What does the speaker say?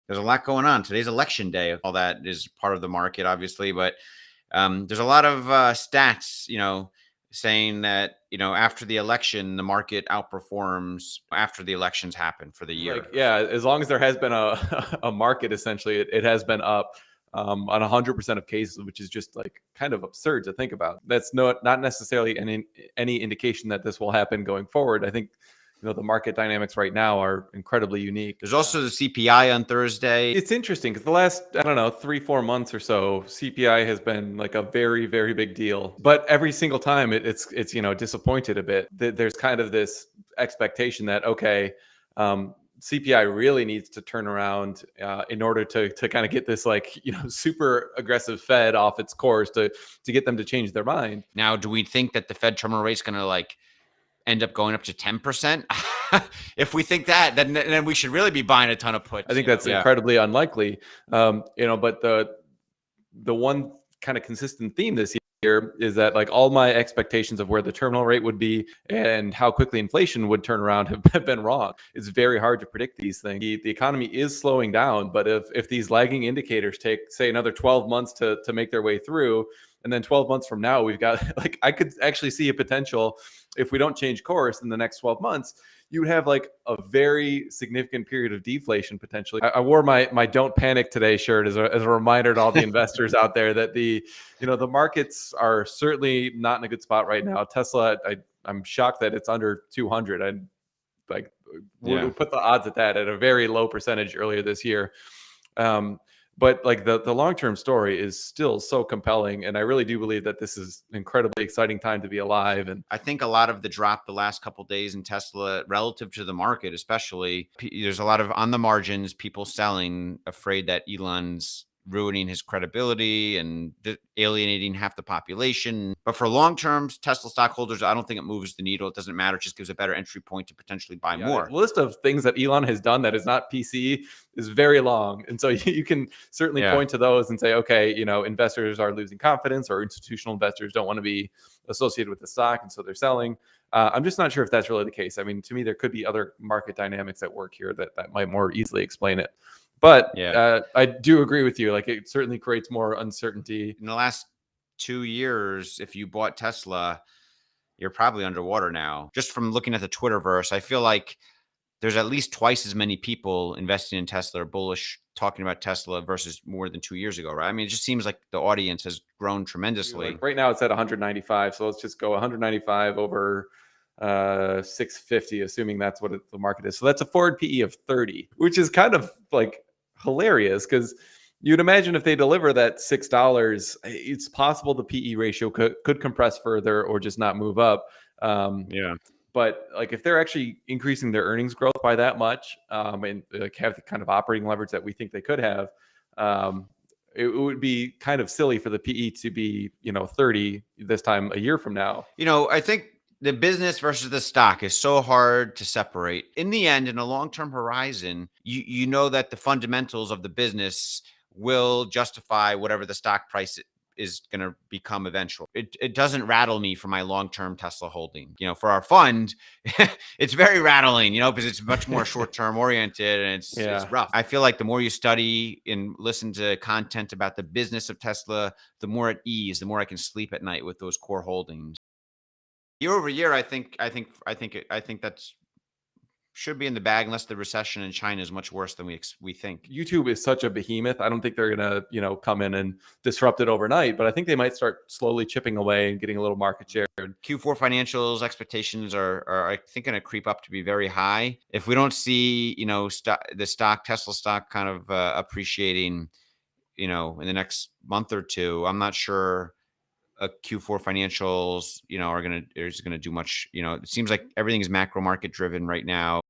there's a lot going on. Today's election day. All that is part of the market, obviously, but there's a lot of stats, saying that after the election, the market outperforms after the elections happen for the year. Like, yeah, as long as there has been a market, essentially, it has been up on 100% of cases, which is just like kind of absurd to think about. That's not necessarily any indication that this will happen going forward. I think the market dynamics right now are incredibly unique. There's also the CPI on Thursday. It's interesting because the last, I don't know, 3-4 months or so, CPI has been like a very, very big deal. But every single time it's disappointed a bit. There's kind of this expectation that, okay, CPI really needs to turn around in order to kind of get this super aggressive Fed off its course to get them to change their mind. Now, do we think that the Fed terminal rate is going to end up going up to 10%? If we think that, then we should really be buying a ton of puts. I think that's incredibly unlikely. But the one kind of consistent theme this year is that all my expectations of where the terminal rate would be and how quickly inflation would turn around have been wrong. It's very hard to predict these things. The economy is slowing down, but if these lagging indicators take, say, another 12 months to make their way through, and then 12 months from now, we've got I could actually see a potential, if we don't change course in the next 12 months, you would have a very significant period of deflation potentially. I wore my "Don't Panic Today" shirt as a reminder to all the investors out there that the markets are certainly not in a good spot right now. Tesla, I'm shocked that it's under 200. We'll put the odds at that at a very low percentage earlier this year. But the long-term story is still so compelling. And I really do believe that this is an incredibly exciting time to be alive. And I think a lot of the drop the last couple of days in Tesla relative to the market, especially, there's a lot of on the margins, people selling, afraid that Elon's ruining his credibility and alienating half the population. But for long-term Tesla stockholders, I don't think it moves the needle. It doesn't matter. It just gives a better entry point to potentially buy more. The list of things that Elon has done that is not PC is very long. And so you can certainly point to those and say, okay, investors are losing confidence, or institutional investors don't want to be associated with the stock, and so they're selling. I'm just not sure if that's really the case. I mean, to me, there could be other market dynamics at work here that might more easily explain it. But I do agree with you. It certainly creates more uncertainty. In the last 2 years, if you bought Tesla, you're probably underwater now. Just from looking at the Twitterverse, I feel like there's at least twice as many people investing in Tesla or bullish talking about Tesla versus more than 2 years ago, right? I mean, it just seems like the audience has grown tremendously. Right now it's at 195. So let's just go 195 over 650, assuming that's what the market is. So that's a forward PE of 30, which is kind of hilarious, because you'd imagine if they deliver that $6, it's possible the PE ratio could compress further or just not move up. But if they're actually increasing their earnings growth by that much, and have the kind of operating leverage that we think they could have, it would be kind of silly for the PE to be 30 this time a year from now. I think the business versus the stock is so hard to separate. In the end, in a long-term horizon, you know that the fundamentals of the business will justify whatever the stock price is going to become eventually. It doesn't rattle me for my long-term Tesla holding. For our fund, it's very rattling, because it's much more short-term oriented, and it's rough. I feel like the more you study and listen to content about the business of Tesla, the more at ease, the more I can sleep at night with those core holdings. Year over year, I think that's should be in the bag, unless the recession in China is much worse than we think. YouTube is such a behemoth. I don't think they're gonna come in and disrupt it overnight, but I think they might start slowly chipping away and getting a little market share. Q4 financials expectations are I think going to creep up to be very high. If we don't see the Tesla stock kind of appreciating in the next month or two, I'm not sure Q4 financials, are going to do much. It seems like everything is macro market driven right now.